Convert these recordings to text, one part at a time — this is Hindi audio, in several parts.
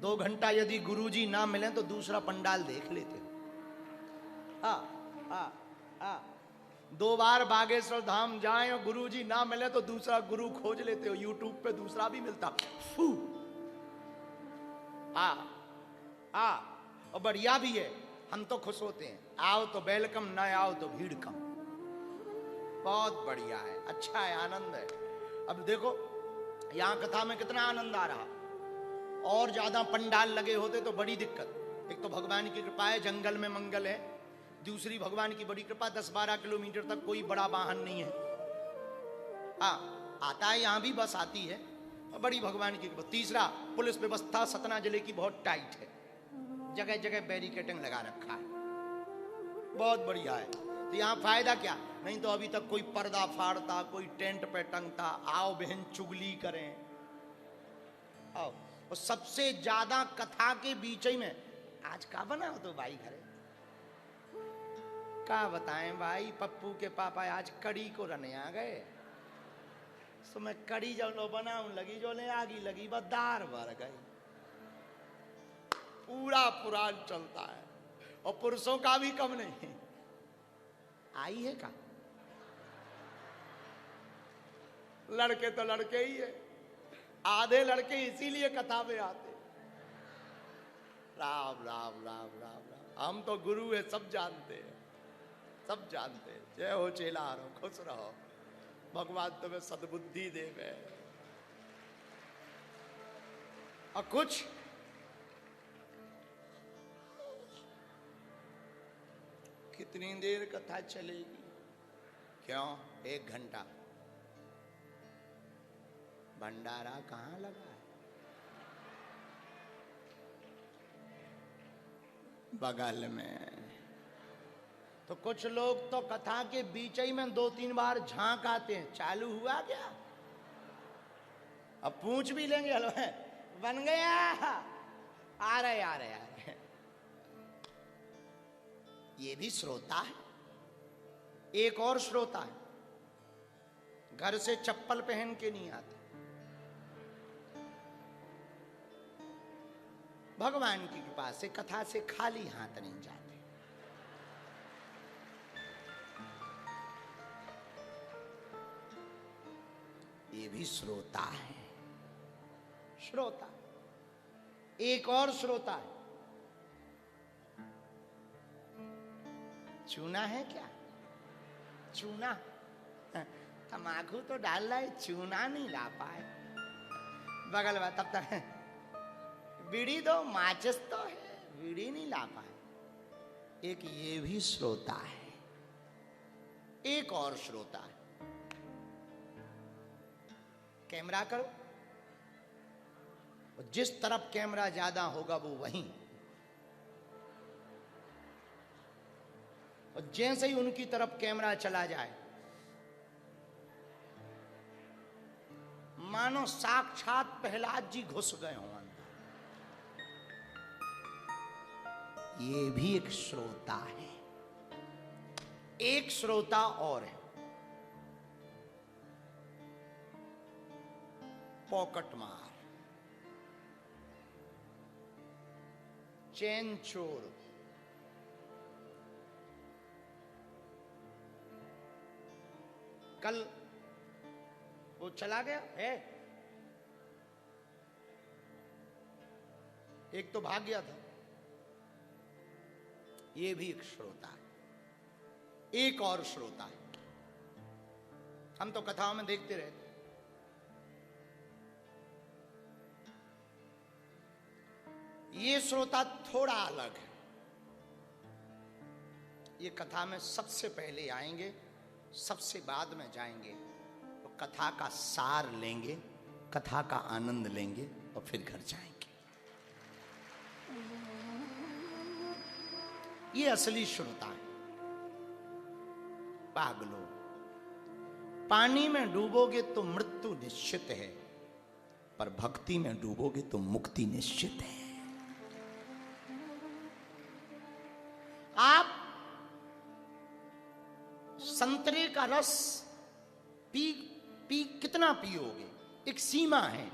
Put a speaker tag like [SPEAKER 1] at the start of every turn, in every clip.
[SPEAKER 1] 2 घंटा यदि गुरुजी ना मिले तो दूसरा पंडाल देख लेते हो। हाँ 2 बार बागेश्वर धाम जाएं और गुरुजी ना मिले तो दूसरा गुरु खोज लेते हो। यूट्यूब पे दूसरा भी मिलता। फू और बढ़िया भी है, हम तो खुश होते हैं। आओ तो वेलकम, ना आओ तो भीड़ कम। बहुत बढ़िया है, अच्छा है, आनंद है। अब देखो यहां कथा में कितना आनंद आ रहा। और ज्यादा पंडाल लगे होते तो बड़ी दिक्कत। एक तो भगवान की कृपा है, जंगल में मंगल है। दूसरी भगवान की बड़ी कृपा, 10-12 किलोमीटर तक कोई बड़ा वाहन नहीं है। आता है, यहां भी बस आती है, बड़ी भगवान की कृपा। तीसरा, पुलिस व्यवस्था सतना जिले की बहुत टाइट है, जगह जगह बैरिकेडिंग लगा रखा है, बहुत बढ़िया है। तो यहाँ फायदा क्या, नहीं तो अभी तक कोई पर्दा फाड़ता, कोई टेंट पे टंगता। आओ बहन चुगली करें, आओ। और सबसे ज्यादा कथा के बीच में आज का बनाओ तो भाई घरे का बताएं भाई, पप्पू के पापा आज कड़ी को रने आ गए। तो मैं कड़ी जब लो बनाऊं लगी, जो ले आगी लगी, बदार भर गई। पूरा पुराण चलता है और पुरुषों का भी कम नहीं। आई है का लड़के तो लड़के ही है, आधे लड़के इसीलिए कथा में आते। राम राम राम राम राम। हम तो गुरु है, सब जानते हैं, सब जानते हैं। जय हो चेला रहो, खुश रहो, भगवान तुम्हें सद्बुद्धि देवे। और कुछ कितनी देर कथा चलेगी? क्यों 1 घंटा? भंडारा कहाँ लगा है? बगल में। तो कुछ लोग तो कथा के बीच ही में 2-3 बार झांक आते हैं, चालू हुआ क्या? अब पूछ भी लेंगे, हलो है बन गया, आ रहे। ये भी श्रोता है। एक और श्रोता है, घर से चप्पल पहन के नहीं आते, भगवान की कृपा से कथा से खाली हाथ नहीं जाते। ये भी श्रोता है, श्रोता। एक और श्रोता है, चूना है क्या? चूना, तमाकू तो डाल रहा है, चूना नहीं ला पाए। बगल में तब तक बीड़ी दो, माचिस तो है, बीड़ी नहीं ला पाए। एक ये भी श्रोता है। एक और श्रोता है, कैमरा करो, जिस तरफ कैमरा ज्यादा होगा वो वहीं, और जैसे ही उनकी तरफ कैमरा चला जाए मानो साक्षात प्रहलाद जी घुस गए हों अंदर। ये भी एक श्रोता है। एक श्रोता और है, पॉकेट मार, चैन चोर। कल वो चला गया है, एक तो भाग गया था। ये भी एक श्रोता है। एक और श्रोता है, हम तो कथाओं में देखते रहते। ये श्रोता थोड़ा अलग है। ये कथा में सबसे पहले आएंगे, सबसे बाद में जाएंगे, तो कथा का सार लेंगे, कथा का आनंद लेंगे और फिर घर जाएंगे। ये असली श्रोता है। पागलो, पानी में डूबोगे तो मृत्यु निश्चित है, पर भक्ति में डूबोगे तो मुक्ति निश्चित है। आप संतरे का रस पी कितना पियोगे, एक सीमा है।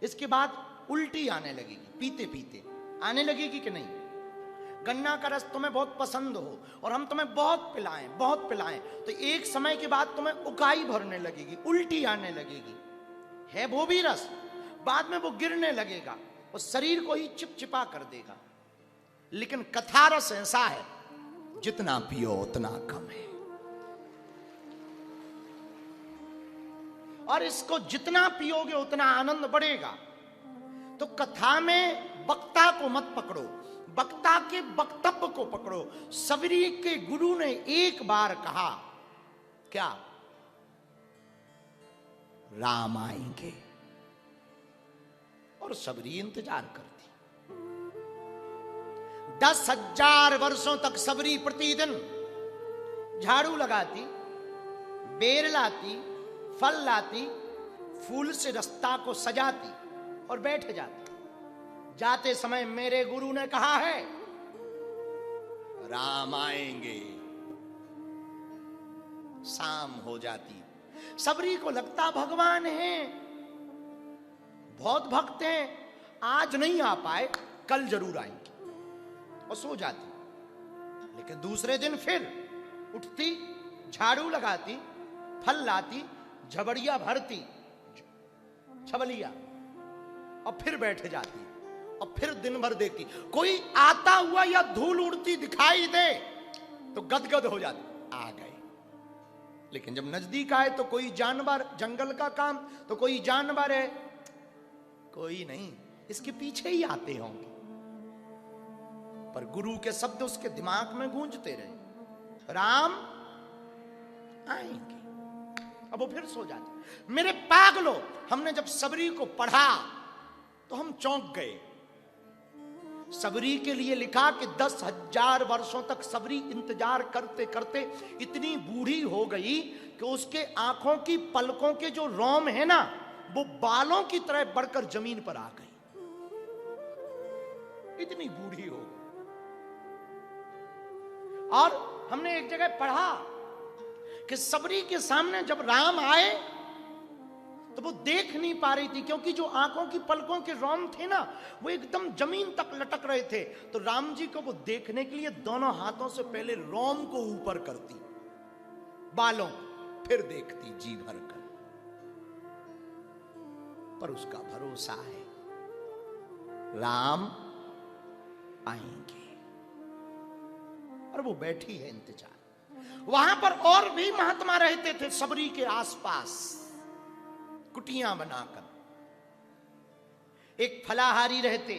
[SPEAKER 1] इसके बाद उल्टी आने लगेगी, पीते पीते आने लगेगी कि नहीं? गन्ना का रस तुम्हें बहुत पसंद हो और हम तुम्हें बहुत पिलाएं तो एक समय के बाद तुम्हें उकाई भरने लगेगी, उल्टी आने लगेगी। है वो भी रस, बाद में वो गिरने लगेगा और शरीर को ही चिपचिपा कर देगा। लेकिन कथा रस ऐसा है, जितना पियो उतना कम है, और इसको जितना पियोगे उतना आनंद बढ़ेगा। तो कथा में वक्ता को मत पकड़ो, वक्ता के वक्तव्य को पकड़ो। सबरी के गुरु ने एक बार कहा, क्या? राम आएंगे, और सबरी इंतजार करती। 10,000 वर्षों तक सबरी प्रतिदिन झाड़ू लगाती, बेर लाती, फल लाती, फूल से रास्ता को सजाती और बैठ जाती। जाते समय मेरे गुरु ने कहा है, राम आएंगे। शाम हो जाती, सबरी को लगता भगवान है, बहुत भक्त हैं, आज नहीं आ पाए, कल जरूर आएंगे, और सो जाती। लेकिन दूसरे दिन फिर उठती, झाड़ू लगाती, फल लाती, झबड़िया भरती, छबलिया, और फिर बैठ जाती, और फिर दिन भर देखती। कोई आता हुआ या धूल उड़ती दिखाई दे तो गदगद हो जाती, आ गए। लेकिन जब नजदीक आए तो कोई जानवर, जंगल का काम, तो कोई जानवर है, कोई नहीं, इसके पीछे ही आते होंगे। पर गुरु के शब्द उसके दिमाग में गूंजते रहे, राम आएंगे। अब वो फिर सो जाते। मेरे पागलों, हमने जब सबरी को पढ़ा तो हम चौंक गए। सबरी के लिए लिखा कि 10,000 वर्षों तक सबरी इंतजार करते करते इतनी बूढ़ी हो गई कि उसके आंखों की पलकों के जो रोम है ना, वो बालों की तरह बढ़कर जमीन पर आ गई। इतनी बूढ़ी हो गई। और हमने एक जगह पढ़ा कि सबरी के सामने जब राम आए तो वो देख नहीं पा रही थी, क्योंकि जो आंखों की पलकों के रोम थे ना, वो एकदम जमीन तक लटक रहे थे। तो राम जी को वो देखने के लिए दोनों हाथों से पहले रोम को ऊपर करती, बालों, फिर देखती जी भर कर। पर उसका भरोसा है, राम आएंगे, और वो बैठी है इंतजार। वहां पर और भी महात्मा रहते थे सबरी के आसपास, कुटियां बनाकर। एक फलाहारी रहते,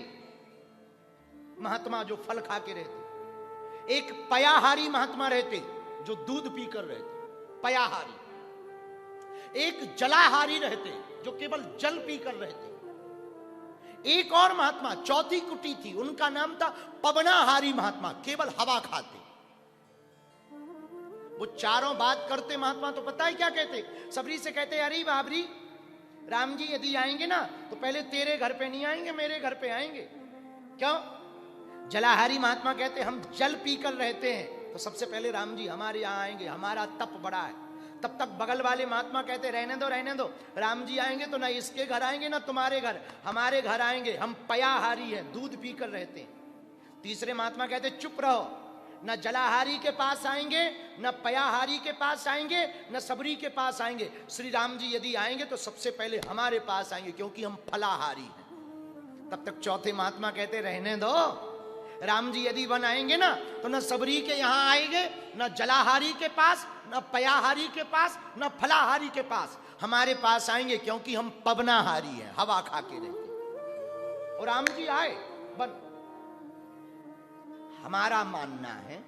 [SPEAKER 1] महात्मा जो फल खा के रहते। एक पयाहारी महात्मा रहते, जो दूध पीकर रहते, पयाहारी। एक जलाहारी रहते, जो केवल जल पीकर रहते। एक और महात्मा, चौथी कुटी थी, उनका नाम था पवनाहारी महात्मा, केवल हवा खाते। वो चारों बात करते महात्मा, तो पता है क्या कहते? सबरी से कहते, अरे बाबरी, राम जी यदि आएंगे ना तो पहले तेरे घर पे नहीं आएंगे, मेरे घर पे आएंगे। क्यों? जलाहारी महात्मा कहते, हम जल पीकर रहते हैं, तो सबसे पहले राम जी हमारे यहाँ आएंगे, हमारा तप बड़ा है। तब तक बगल वाले महात्मा कहते, रहने दो, राम जी आएंगे तो ना इसके घर आएंगे ना तुम्हारे घर, हमारे घर आएंगे, हम पयाहारी हैं, दूध पीकर रहते हैं। तीसरे महात्मा कहते, चुप रहो, न जलाहारी के पास आएंगे, न पयाहारी के पास आएंगे, न सबरी के पास आएंगे। श्री राम जी यदि आएंगे तो सबसे पहले हमारे पास आएंगे, क्योंकि हम फलाहारी हैं। तब तक चौथे महात्मा कहते, रहने दो, राम जी यदि वन आएंगे ना तो न सबरी के यहां आएंगे, न जलाहारी के पास, न पयाहारी के पास, न फलाहारी के पास, हमारे पास आएंगे, क्योंकि हम पवनाहारी हैं, हवा खा के रहते। और राम जी आए बन। हमारा मानना है,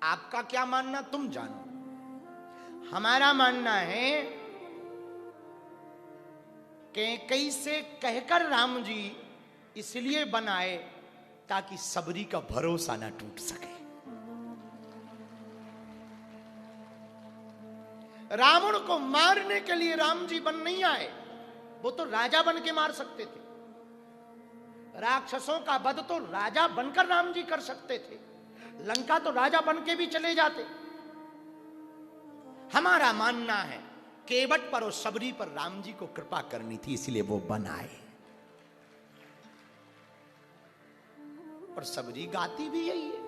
[SPEAKER 1] आपका क्या मानना तुम जानो। हमारा मानना है कि कैसे कहकर राम जी इसलिए बनाए ताकि सबरी का भरोसा ना टूट सके। रावण को मारने के लिए राम जी बन नहीं आए, वो तो राजा बन के मार सकते थे। राक्षसों का वध तो राजा बनकर राम जी कर सकते थे, लंका तो राजा बन के भी चले जाते। हमारा मानना है केवट पर और सबरी पर राम जी को कृपा करनी थी, इसलिए वो बनाए। और सबरी गाती भी यही है।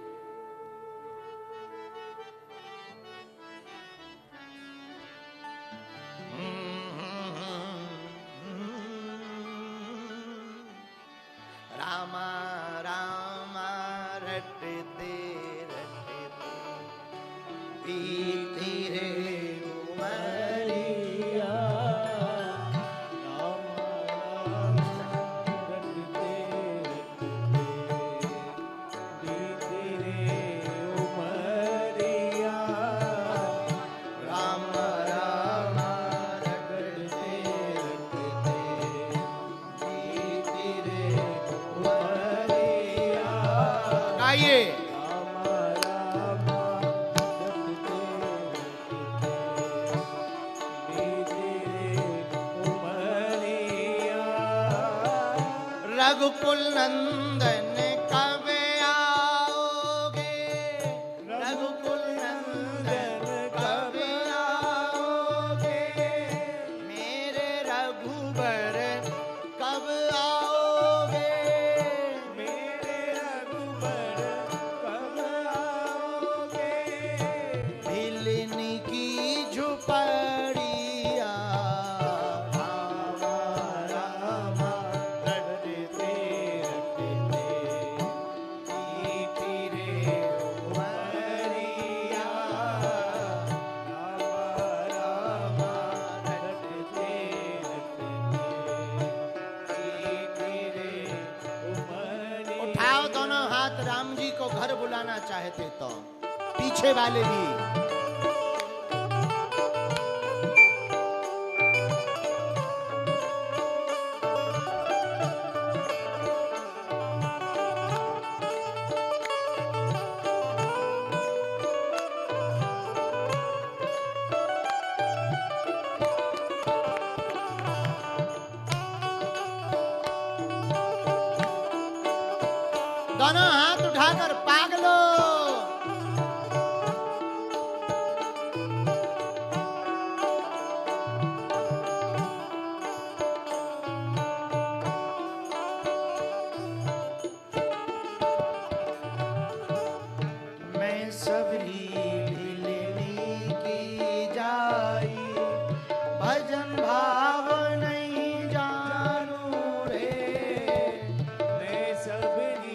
[SPEAKER 1] रामा रामा रटते रटते बीती रे उमरिया। रघुकुल नंदन कब आओगे, रघुकुल नंदन कब आओगे, मेरे रघुबर कब आओगे, मेरे रघुबर कब आओगे, भिलनी की झुपड़िया। उठाओ दोनों हाथ, राम जी को घर बुलाना चाहते तो पीछे वाले भी। दोनों हाथ उठाकर पागलो। मैं सबरी भिलनी की जाई, भजन भाव नहीं जानू रे, मैं सबरी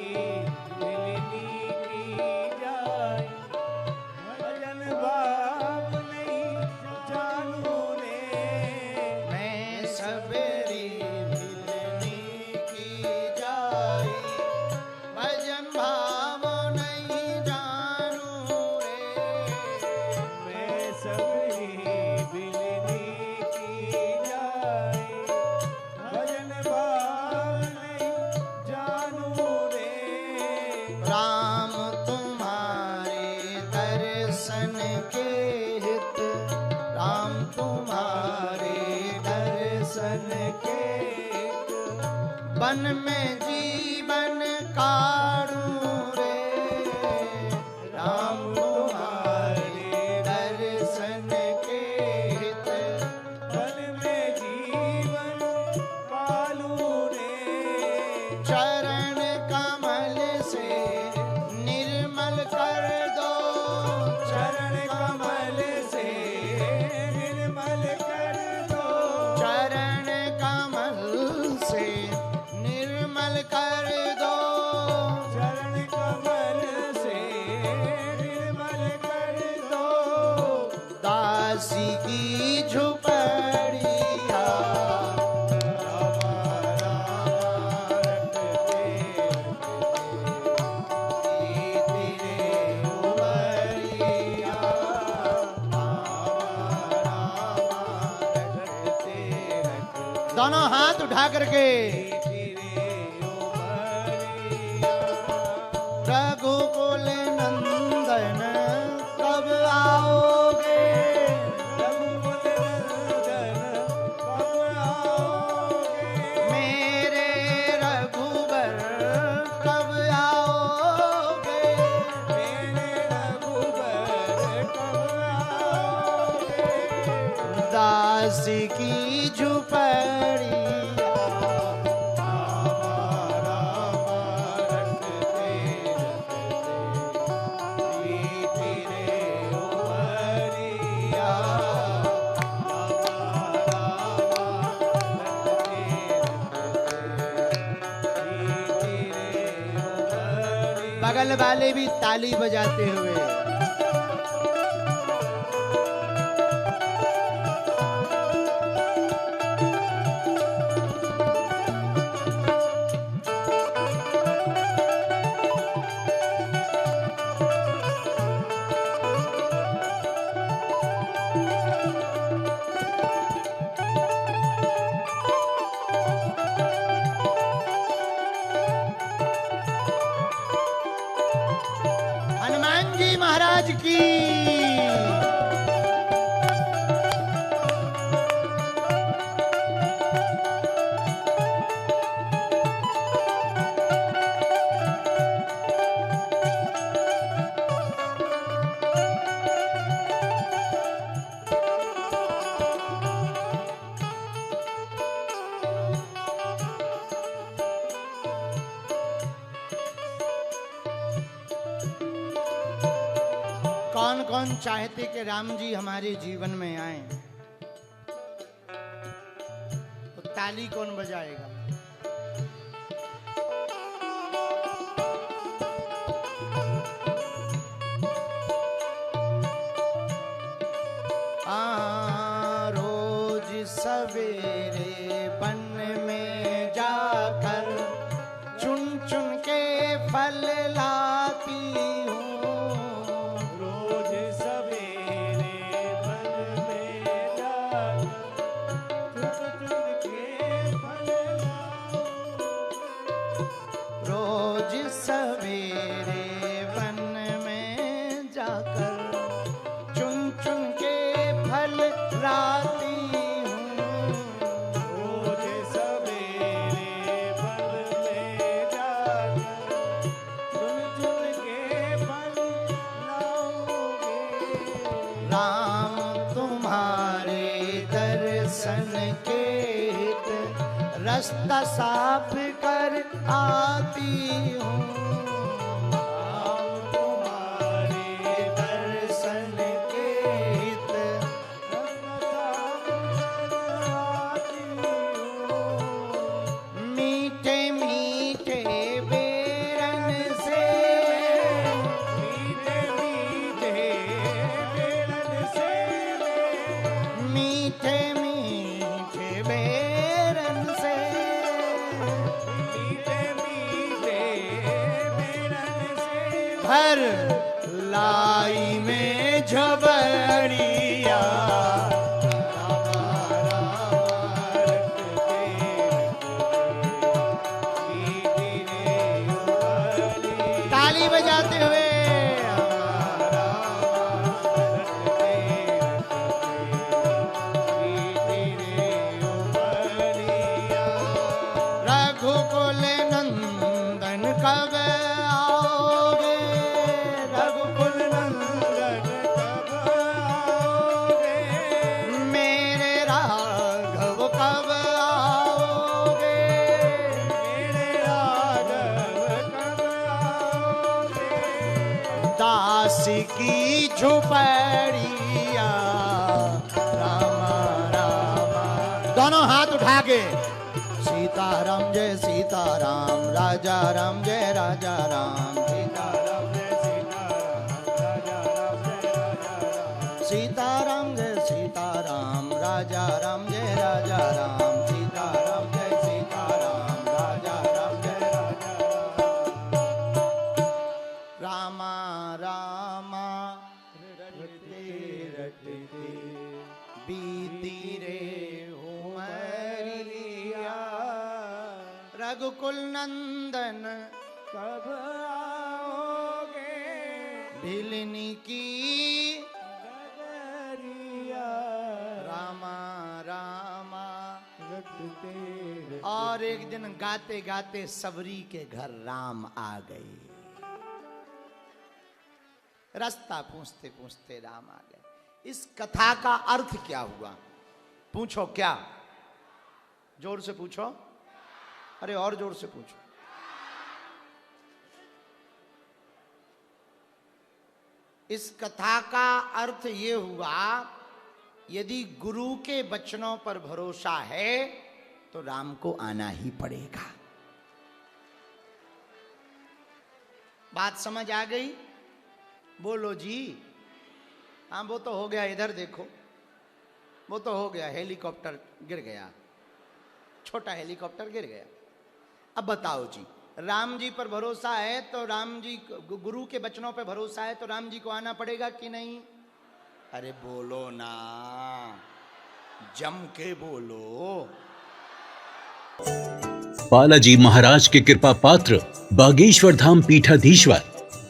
[SPEAKER 1] राम तुम्हारे दर्शन के हित, राम तुम्हारे दर्शन के हित, वन में जीवन काढ़ू रे, राम तुम्हारे दर्शन के हित, वन में जीवन काढ़ू रे, चरण कमल से निर्मल कर दो, चरण कमल से निर्मल कर दो, चरण कमल से निर्मल कर दो, चरण कमल से निर्मल कर दो, दासी की झुपड़िया। दोनों हाथ उठा करके रघुकुल नंदन कब आओगे, रघुकुल नंदन कब आओगे, मेरे रघुबर कब आओगे, मेरे रघुबर कब आओगे, दासी की झुपड़िया। बगल वाले भी ताली बजाते हुए। हनुमान जी महाराज की। कौन कौन चाहते कि राम जी हमारे जीवन में आए, तो ताली कौन बजाएगा? रोज सवेरे वन में जाकर चुन चुन के फल लाती राम तुम्हारे दर्शन के हित रास्ता साफ कर आती हूँ। राम तुम्हारे दर्शन के हित मीठे मीठे बेरन से, मीठे मीठे मीठे मीठे बेरन से, मीठे मीठे बेरन से भर लाई में झबड़िया। ताली बजाते हुए रघुकुल नंदन कब आओगे, रघुकुल नंदन कब आओगे, मेरे राघव कब आओगे, मेरे राघव कब आओगे। दास की झुपड़िया रामा रामा, दोनों हाथ उठा के सीताराम जय सीताराम, राजा राम जय राजा राम, सीताराम जय सीताराम जय सीताराम, राजा राम जय राजा राम, सीताराम जय सीताराम, राजा राम जय राजा राम। रामा रामा रटते रटते बीती रे उमरिया, रघुकुल नंदन कब आओगे, भिलनी की डगरिया। रामा रामा रटते। और एक दिन गाते गाते सबरी के घर राम आ गए, रास्ता पूछते पूछते राम आ गए। इस कथा का अर्थ क्या हुआ? पूछो क्या? जोर से पूछो, अरे और जोर से पूछो। इस कथा का अर्थ ये हुआ, यदि गुरु के वचनों पर भरोसा है तो राम को आना ही पड़ेगा। बात समझ आ गई? बोलो जी। हाँ वो तो हो गया, इधर देखो, वो तो हो गया, हेलीकॉप्टर गिर गया, छोटा हेलीकॉप्टर गिर गया। अब बताओ जी, राम जी पर भरोसा है तो राम जी, गुरु के वचनों पर भरोसा है तो राम जी को आना पड़ेगा कि नहीं? अरे बोलो ना, जम के बोलो।
[SPEAKER 2] बालाजी महाराज के कृपा पात्र बागेश्वर धाम पीठाधीश्वर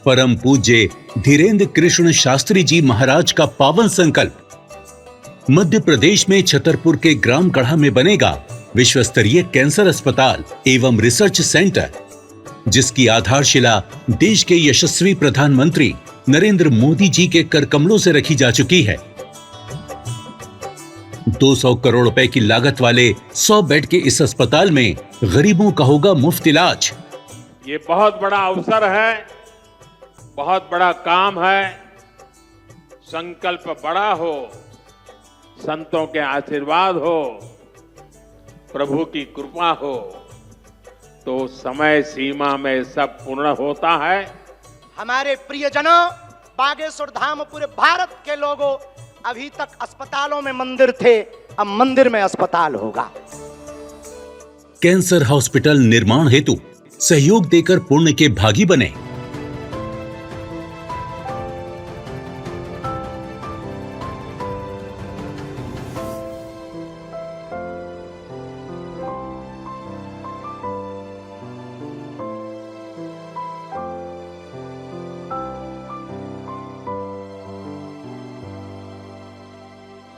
[SPEAKER 2] परम पूज्य धीरेन्द्र कृष्ण शास्त्री जी महाराज का पावन संकल्प। मध्य प्रदेश में छतरपुर के ग्राम गढ़ा में बनेगा विश्व स्तरीय कैंसर अस्पताल एवं रिसर्च सेंटर, जिसकी आधारशिला देश के यशस्वी प्रधानमंत्री नरेंद्र मोदी जी के कर कमलों से रखी जा चुकी है। 200 करोड़ रुपए की लागत वाले 100 बेड के इस अस्पताल में गरीबों का होगा मुफ्त इलाज।
[SPEAKER 3] ये बहुत बड़ा अवसर है, बहुत बड़ा काम है। संकल्प बड़ा हो, संतों के आशीर्वाद हो, प्रभु की कृपा हो तो समय सीमा में सब पूर्ण होता है।
[SPEAKER 1] हमारे प्रियजनों, बागेश्वर धाम पूरे भारत के लोगों, अभी तक अस्पतालों में मंदिर थे, अब मंदिर में अस्पताल होगा।
[SPEAKER 2] कैंसर हॉस्पिटल निर्माण हेतु सहयोग देकर पुण्य के भागी बने।